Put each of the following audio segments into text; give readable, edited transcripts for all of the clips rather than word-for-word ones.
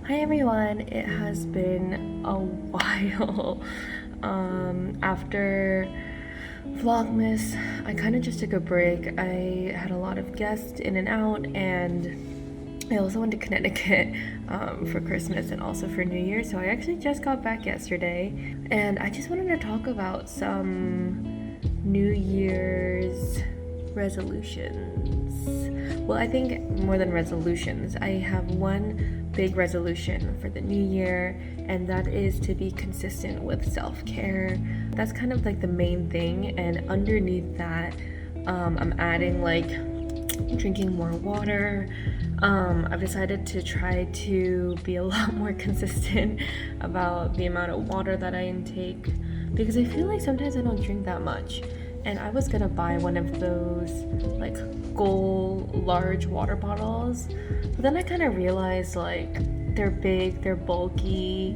Hi everyone, it has been a while. After Vlogmas, I kind of just took a break. I had a lot of guests in and out, and I also went to Connecticut for Christmas and also for New Year, so I actually just got back yesterday, and I just wanted to talk about some New Year's resolutions. Well, I think more than resolutions, I have one big resolution for the new year, and that is to be consistent with self-care. That's kind of like the main thing, and underneath that, I'm adding like drinking more water. I've decided to try to be a lot more consistent about the amount of water that I intake, because I feel like sometimes I don't drink that much. And I was gonna buy one of those like gold large water bottles, but then I kind of realized like they're big, they're bulky,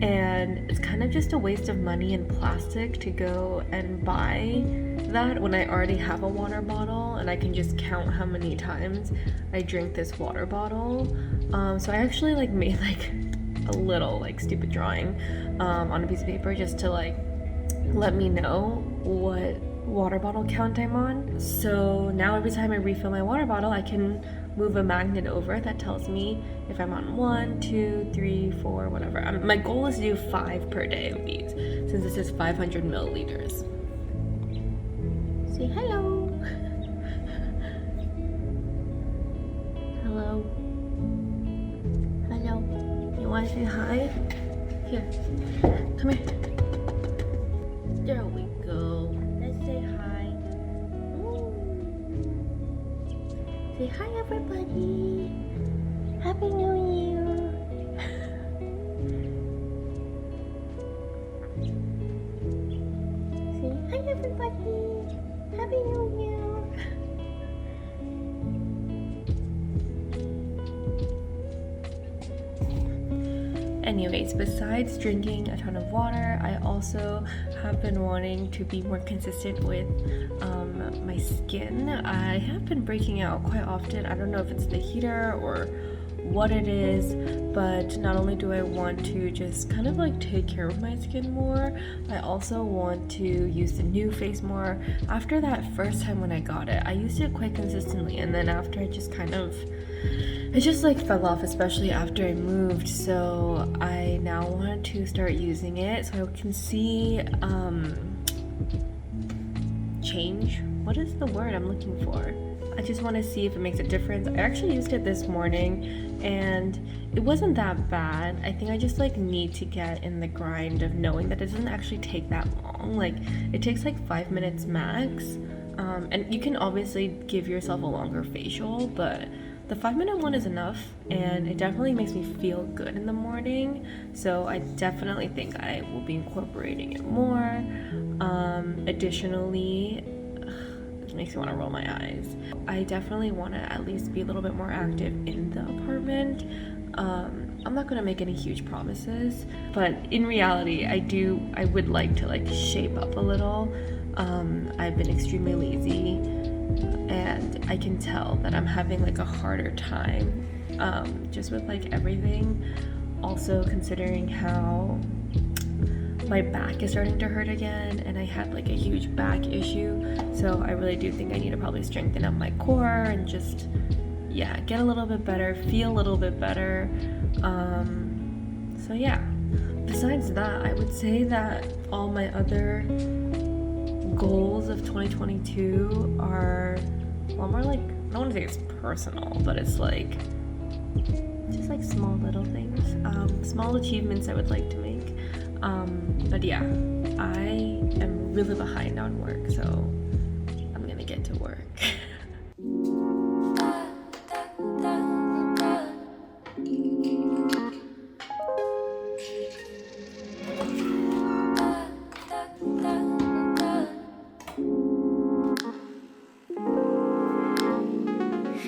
and it's kind of just a waste of money and plastic to go and buy that when I already have a water bottle and I can just count how many times I drink this water bottle. So I actually like made like a little like stupid drawing on a piece of paper just to like let me know what water bottle count I'm on. So now every time I refill my water bottle, I can move a magnet over it that tells me if I'm on 1, 2, 3, 4, whatever. My goal is to do 5 per day of these, since this is 500 milliliters. Say hello. Hello. Hello. You want to say hi? Here. Come here. There we go. Let's say hi. Ooh. Say hi, everybody. Happy New Year. Say hi, everybody. Happy New Year. Anyways, besides drinking a ton of water, I also have been wanting to be more consistent with my skin. I have been breaking out quite often. I don't know if it's the heater or what it is, but not only do I want to just kind of like take care of my skin more, I also want to use the new face more. After that first time when I got it, I used it quite consistently, and then after it just like fell off, especially after I moved. So I now want to start using it so I can see change. What is the word I'm looking for? I just want to see if it makes a difference. I actually used it this morning and it wasn't that bad. I think I just like need to get in the grind of knowing that it doesn't actually take that long. Like it takes like 5 minutes max. And you can obviously give yourself a longer facial, but the 5-minute one is enough, and it definitely makes me feel good in the morning. So I definitely think I will be incorporating it more. Additionally, it makes me want to roll my eyes. I definitely want to at least be a little bit more active in the apartment. I'm not gonna make any huge promises, but in reality, I would like to like shape up a little. I've been extremely lazy, and I can tell that I'm having like a harder time just with like everything. Also considering how my back is starting to hurt again, and I had like a huge back issue, so I really do think I need to probably strengthen up my core and just get a little bit better, feel a little bit better. So yeah, besides that, I would say that all my other goals of 2022 are more like, I don't want to say it's personal, but it's like just like small little things, small achievements I would like to make. But yeah, I am really behind on work, so I'm gonna get to work.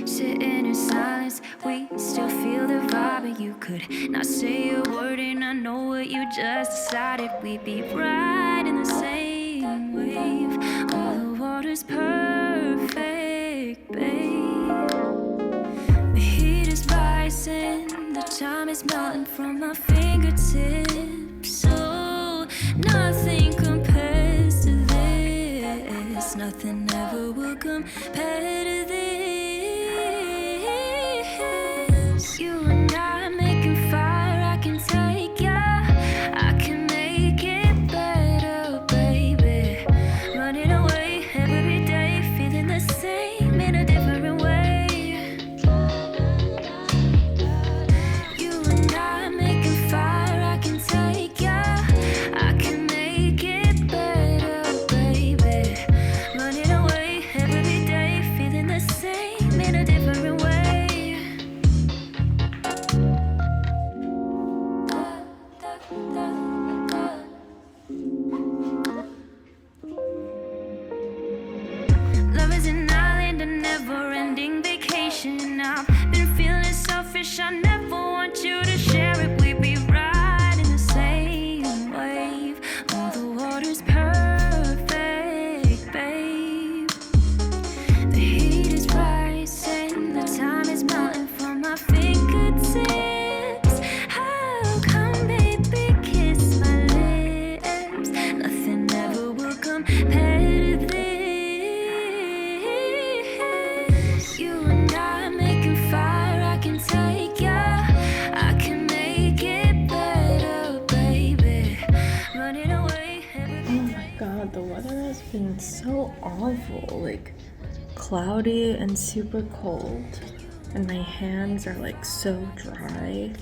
Sitting in silence, we still feel the vibe, and you could not say a word, and I know what you just decided. We'd be right in the same wave. Oh, the water's perfect, babe. The heat is rising, the time is melting from my fingertips. So nothing compares to this. Nothing ever will compare to this. You and I making fire, I can take ya. I can make it better, baby. Running away every day, feeling the same in a different way. You and I making fire, I can take ya. I can make it better, baby. Running away every day, feeling the same in a different way. Love is an island, a never-ending vacation. I've been feeling selfish, I never want you to share it. We be riding the same wave. Oh, the water's perfect, babe. The heat is rising, the time is melting from my fingertips. How come, baby, kiss my lips? Nothing ever will compare to this. You and I making fire, I can take ya. I can make it better, baby. Running away. Oh my god, the weather has been so awful. Like cloudy and super cold. And my hands are like so dry.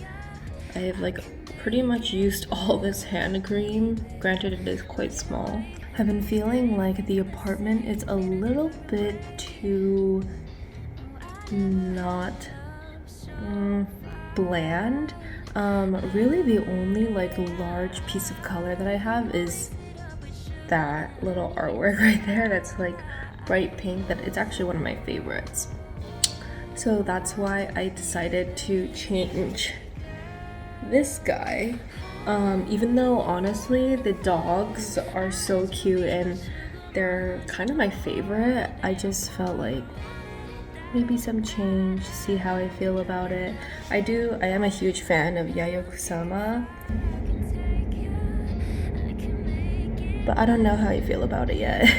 I have like pretty much used all this hand cream. Granted, it is quite small. I've been feeling like the apartment is a little bit too not bland. Really the only like large piece of color that I have is that little artwork right there that's like bright pink. That it's actually one of my favorites. So that's why I decided to change this guy. Even though honestly the dogs are so cute and they're kind of my favorite, I just felt like maybe some change, see how I feel about it. I am a huge fan of Yayoi-kusama, but I don't know how I feel about it yet.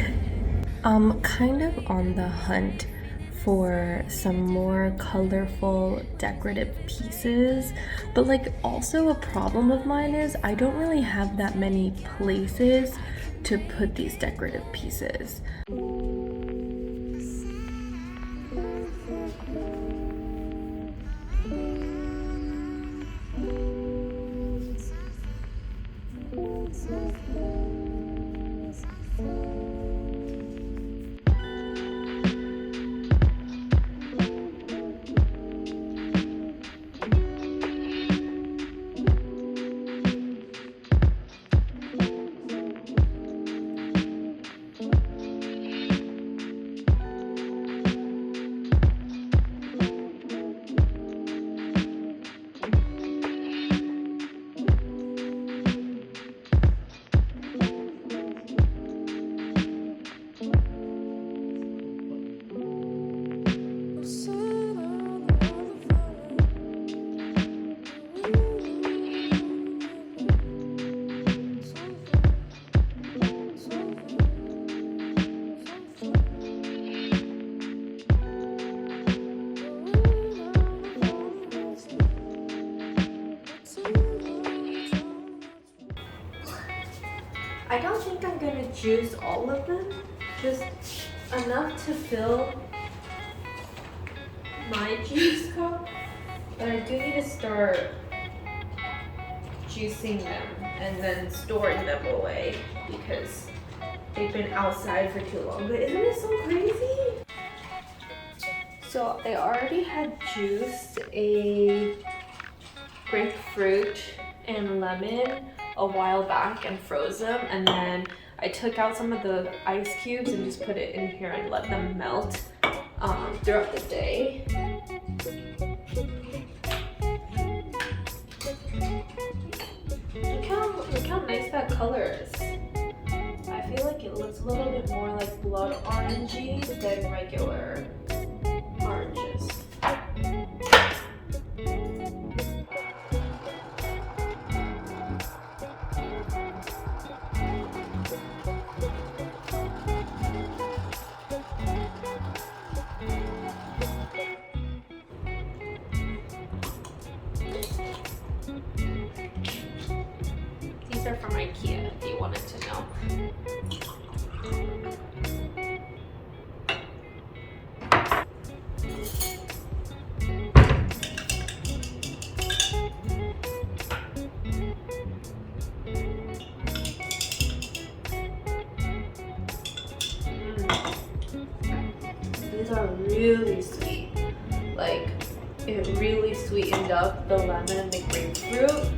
I'm kind of on the hunt for some more colorful decorative pieces, but like also a problem of mine is I don't really have that many places to put these decorative pieces. I don't think I'm gonna juice all of them, just enough to fill my juice cup, but I do need to start juicing them and then storing them away because they've been outside for too long. But isn't it so crazy? So I already had juiced a grapefruit and lemon a while back and froze them, and then I took out some of the ice cubes and just put it in here and let them melt throughout the day. Look how nice that color is. I feel like it looks a little bit more like blood orangey than regular oranges. These are from IKEA, if you wanted to know. These are really sweet. Like, it really sweetened up the lemon and the grapefruit.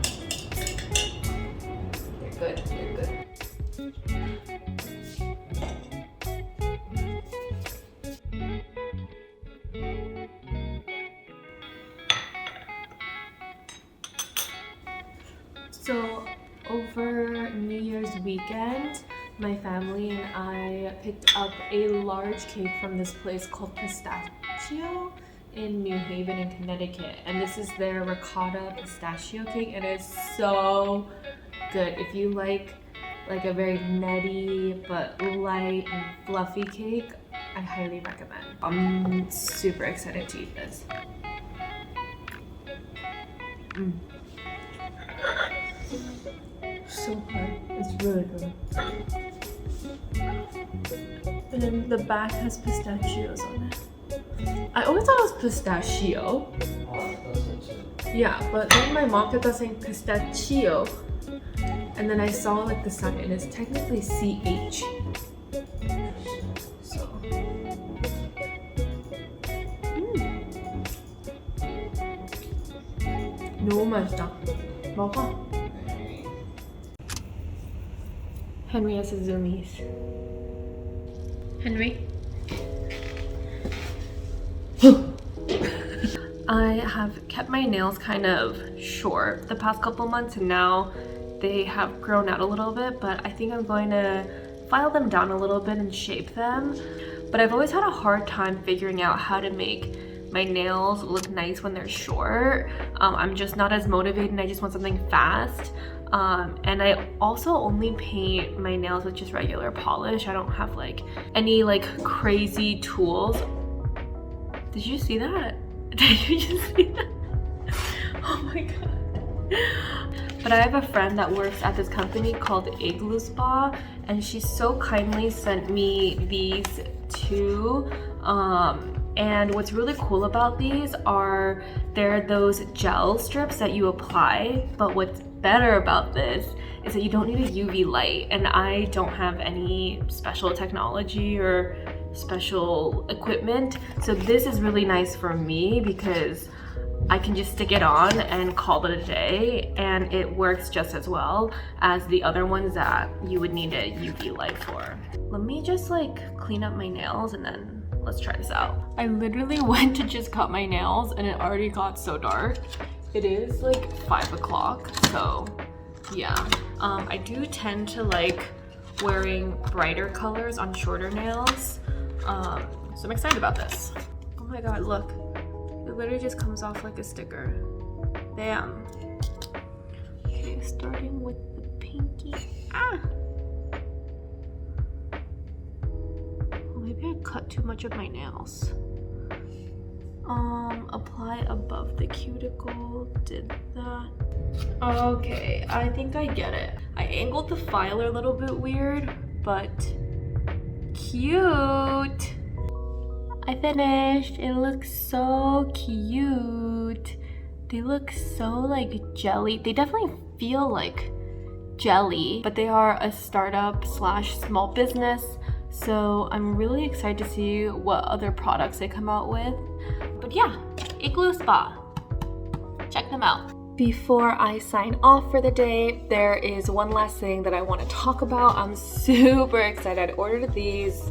They're good, they're good. So over New Year's weekend, my family and I picked up a large cake from this place called Pistachio in New Haven in Connecticut. And this is their ricotta pistachio cake, and it's so good. If you like a very nutty but light and fluffy cake, I highly recommend. I'm super excited to eat this. So good. It's really good. And then the back has pistachios on it. I always thought it was pistachio. Yeah, but then my mom kept on saying pistachio. And then I saw like the sign and it's technically CH. So. 너무 맛있다. 먹어. Henry has his zoomies. Henry? I have kept my nails kind of short the past couple months, and now they have grown out a little bit, but I think I'm going to file them down a little bit and shape them. But I've always had a hard time figuring out how to make my nails look nice when they're short. I'm just not as motivated and I just want something fast. And I also only paint my nails with just regular polish. I don't have like any like crazy tools. Did you see that? Did you just see that? Oh my god. But I have a friend that works at this company called Igloo Spa, and she so kindly sent me these two. And what's really cool about these are they're those gel strips that you apply, but what's better about this is that you don't need a UV light, and I don't have any special technology or special equipment, so this is really nice for me because I can just stick it on and call it a day, and it works just as well as the other ones that you would need a UV light for. Let me just like clean up my nails and then let's try this out. I literally went to just cut my nails and it already got so dark. It is like 5 o'clock, so yeah. I do tend to like wearing brighter colors on shorter nails, so I'm excited about this. Oh my god, look. It literally just comes off like a sticker. Bam. Okay, starting with the pinky. Ah! Oh, maybe I cut too much of my nails. Apply above the cuticle. Did that. Okay, I think I get it. I angled the filer a little bit weird, but cute. I finished. It looks so cute. They look so like jelly. They definitely feel like jelly, but they are a startup slash small business. So I'm really excited to see what other products they come out with. But yeah, Igloo Spa. Check them out. Before I sign off for the day, there is one last thing that I want to talk about. I'm super excited. I ordered these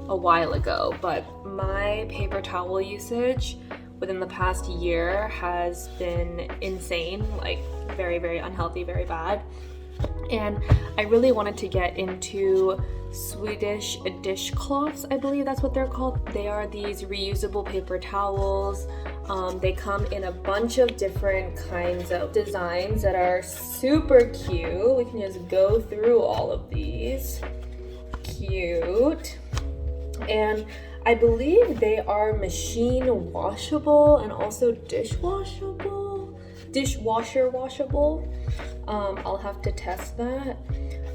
a while ago, but my paper towel usage within the past year has been insane, like very, very unhealthy, very bad. And I really wanted to get into Swedish dishcloths, I believe that's what they're called. They are these reusable paper towels. They come in a bunch of different kinds of designs that are super cute. We can just go through all of these. Cute. And I believe they are machine washable and also dishwasher washable. I'll have to test that.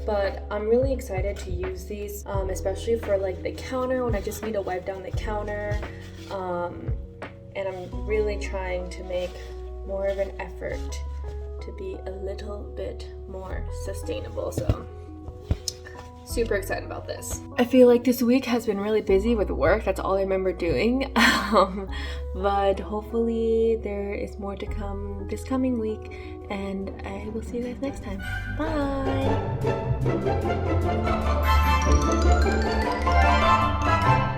But I'm really excited to use these, especially for like the counter when I just need to wipe down the counter. And I'm really trying to make more of an effort to be a little bit more sustainable. So super excited about this. I feel like this week has been really busy with work. That's all I remember doing. But hopefully there is more to come this coming week, and I will see you guys next time. Bye!